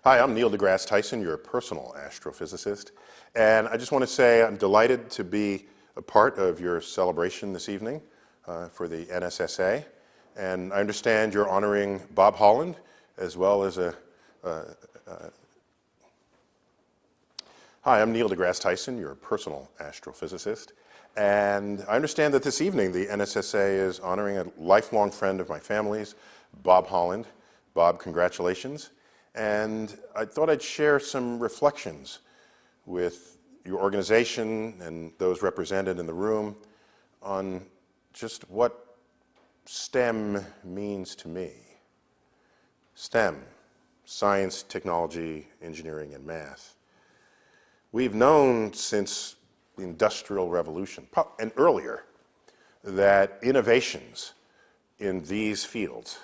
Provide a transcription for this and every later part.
Hi, I'm deGrasse Tyson, your personal astrophysicist, and I just want to say I'm delighted to be a part of your celebration this evening for the NSSA, and I understand you're honoring Bob Holland as well as Hi, I'm Neil deGrasse Tyson, your personal astrophysicist, and I understand that this evening the NSSA is honoring a lifelong friend of my family's, Bob Holland. Bob, congratulations. And I thought I'd share some reflections with your organization and those represented in the room on just what STEM means to me. STEM, science, technology, engineering, and math. We've known since the Industrial Revolution and earlier that innovations in these fields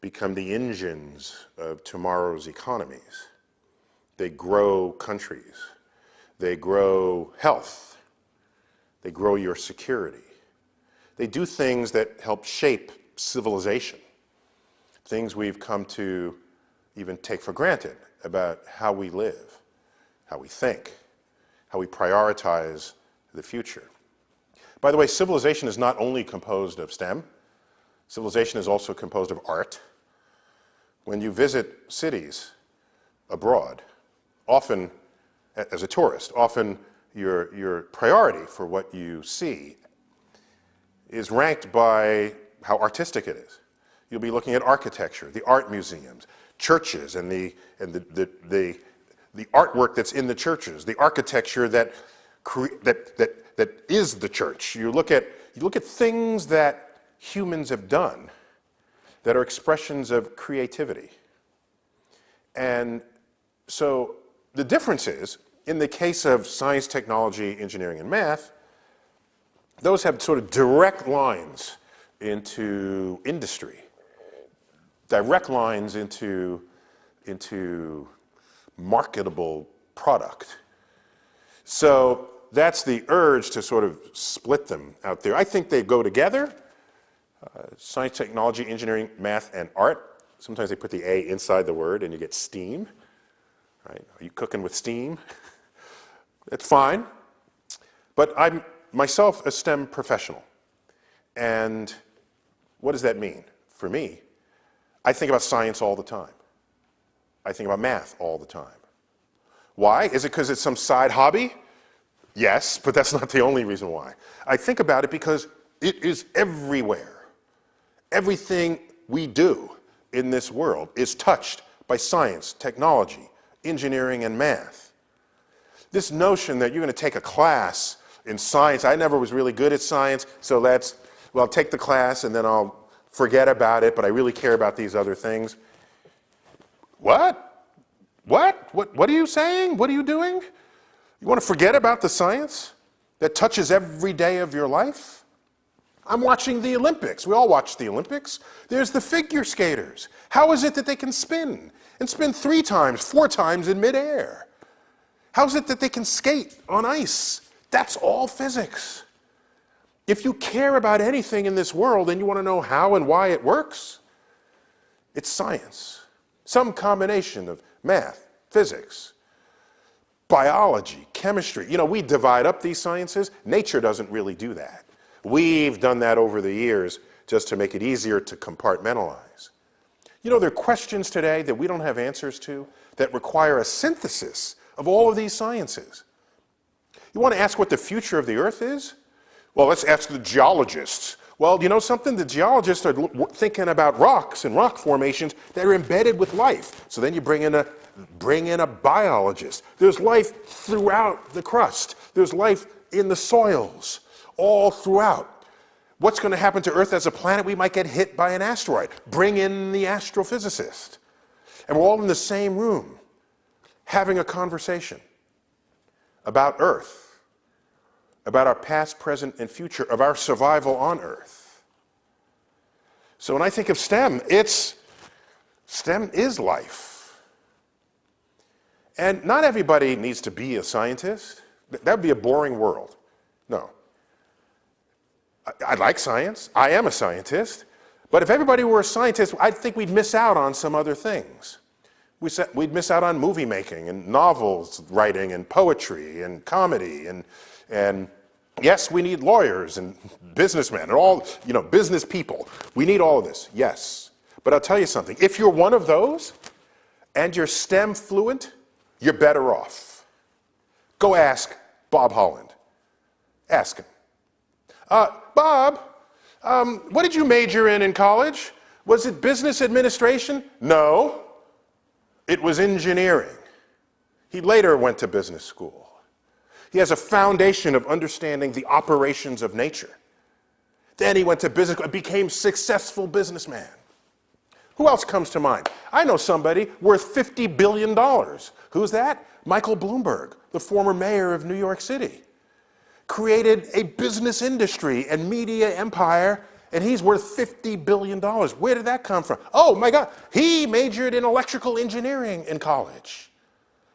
become the engines of tomorrow's economies. They grow countries. They grow health. They grow your security. They do things that help shape civilization, things we've come to even take for granted about how we live, how we think, how we prioritize the future. By the way, civilization is not only composed of STEM. Civilization is also composed of art. When you visit cities abroad, often as a tourist, often your priority for what you see is ranked by how artistic it is. You'll be looking at architecture, the art museums, churches, and the artwork that's in the churches, the architecture that is the church. You look at things that humans have done that are expressions of creativity. And so the difference is, in the case of science, technology, engineering, and math, those have sort of direct lines into industry, direct lines into marketable product. So that's the urge to sort of split them out there. I think they go together. Science, technology, engineering, math, and art. Sometimes they put the A inside the word and you get STEAM. Right? Are you cooking with steam? It's fine. But I'm myself a STEM professional. And what does that mean? For me, I think about science all the time. I think about math all the time. Why? Is it because it's some side hobby? Yes, but that's not the only reason why. I think about it because it is everywhere. Everything we do in this world is touched by science, technology, engineering, and math. This notion that you're going to take a class in science, I never was really good at science, so I'll take the class and then I'll forget about it, but I really care about these other things. What? What are you saying? What are you doing? You want to forget about the science that touches every day of your life? I'm watching the Olympics. We all watch the Olympics. There's the figure skaters. How is it that they can spin? And spin 3 times, 4 times in midair? How is it that they can skate on ice? That's all physics. If you care about anything in this world and you want to know how and why it works, it's science. Some combination of math, physics, biology, chemistry. You know, we divide up these sciences. Nature doesn't really do that. We've done that over the years just to make it easier to compartmentalize. You know, there are questions today that we don't have answers to that require a synthesis of all of these sciences. You want to ask what the future of the Earth is? Well, let's ask the geologists. Well, you know something? The geologists are thinking about rocks and rock formations that are embedded with life. So then you bring in a biologist. There's life throughout the crust. There's life in the soils, all throughout. What's going to happen to Earth as a planet? We might get hit by an asteroid. Bring in the astrophysicist. And we're all in the same room having a conversation about Earth, about our past, present, and future, of our survival on Earth. So when I think of STEM, STEM is life. And not everybody needs to be a scientist. That would be a boring world. No. I like science. I am a scientist. But if everybody were a scientist, I think we'd miss out on some other things. We'd miss out on movie making and novels writing and poetry and comedy and yes, we need lawyers and businessmen and all, business people. We need all of this, yes. But I'll tell you something. If you're one of those and you're STEM fluent, you're better off. Go ask Bob Holland. Ask him. Bob, what did you major in college? Was it business administration? No, it was engineering. He later went to business school. He has a foundation of understanding the operations of nature. Then he went to business school and became a successful businessman. Who else comes to mind? I know somebody worth $50 billion. Who's that? Michael Bloomberg, the former mayor of New York City. Created a business industry and media empire, and he's worth $50 billion. Where did that come from? Oh my God, he majored in electrical engineering in college.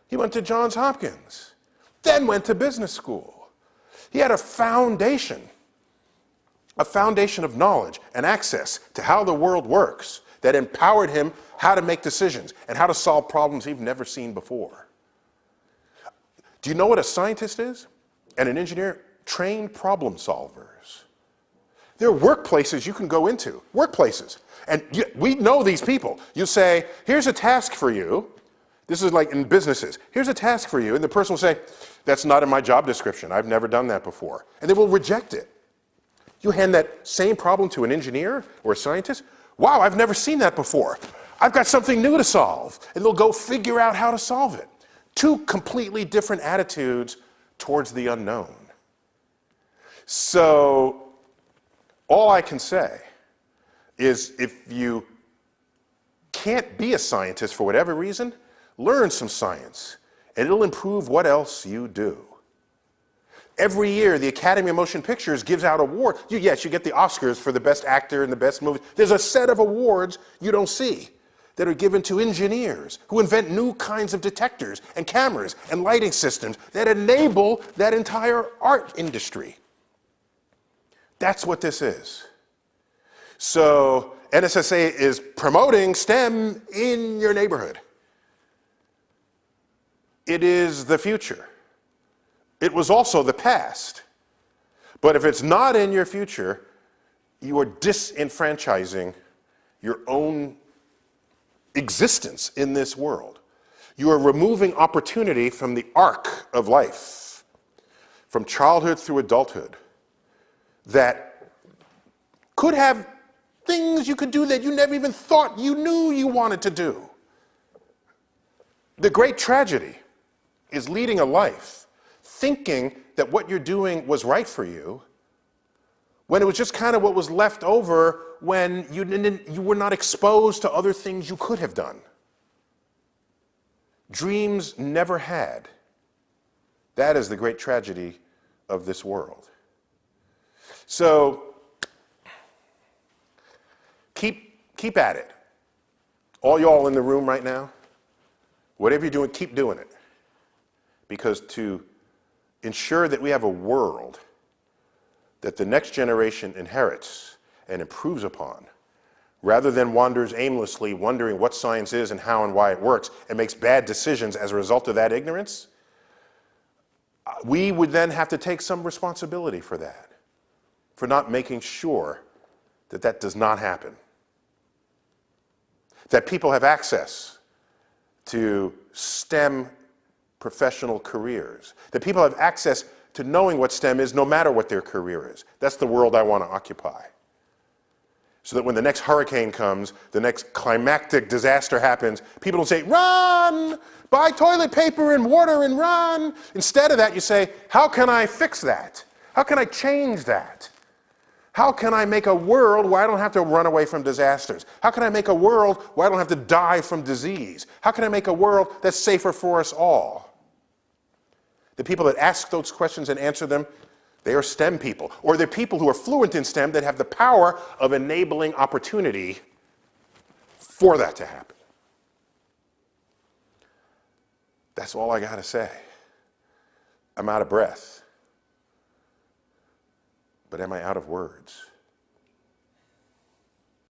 He went to Johns Hopkins, then went to business school. He had a foundation of knowledge and access to how the world works that empowered him how to make decisions and how to solve problems he'd never seen before. Do you know what a scientist is? And an engineer? Trained problem solvers. There are workplaces you can go into, workplaces. And we know these people. You say, here's a task for you. This is like in businesses. Here's a task for you. And the person will say, that's not in my job description. I've never done that before. And they will reject it. You hand that same problem to an engineer or a scientist. Wow, I've never seen that before. I've got something new to solve. And they'll go figure out how to solve it. Two completely different attitudes towards the unknown. So all I can say is if you can't be a scientist for whatever reason, learn some science, and it'll improve what else you do. Every year, the Academy of Motion Pictures gives out awards. Yes, you get the Oscars for the best actor and the best movie. There's a set of awards you don't see that are given to engineers who invent new kinds of detectors and cameras and lighting systems that enable that entire art industry. That's what this is. So NSSA is promoting STEM in your neighborhood. It is the future. It was also the past. But if it's not in your future, you are disenfranchising your own existence in this world. You are removing opportunity from the arc of life, from childhood through adulthood, that could have things you could do that you never even thought you knew you wanted to do. The great tragedy is leading a life thinking that what you're doing was right for you when it was just kind of what was left over when you were not exposed to other things you could have done. Dreams never had. That is the great tragedy of this world. So keep at it. All y'all in the room right now, whatever you're doing, keep doing it. Because to ensure that we have a world that the next generation inherits and improves upon, rather than wanders aimlessly wondering what science is and how and why it works and makes bad decisions as a result of that ignorance, we would then have to take some responsibility for that, for not making sure that that does not happen. That people have access to STEM professional careers. That people have access to knowing what STEM is no matter what their career is. That's the world I want to occupy. So that when the next hurricane comes, the next climactic disaster happens, people don't say, run, buy toilet paper and water and run. Instead of that, you say, how can I fix that? How can I change that? How can I make a world where I don't have to run away from disasters? How can I make a world where I don't have to die from disease? How can I make a world that's safer for us all? The people that ask those questions and answer them, they are STEM people. Or they're people who are fluent in STEM that have the power of enabling opportunity for that to happen. That's all I got to say. I'm out of breath. But am I out of words?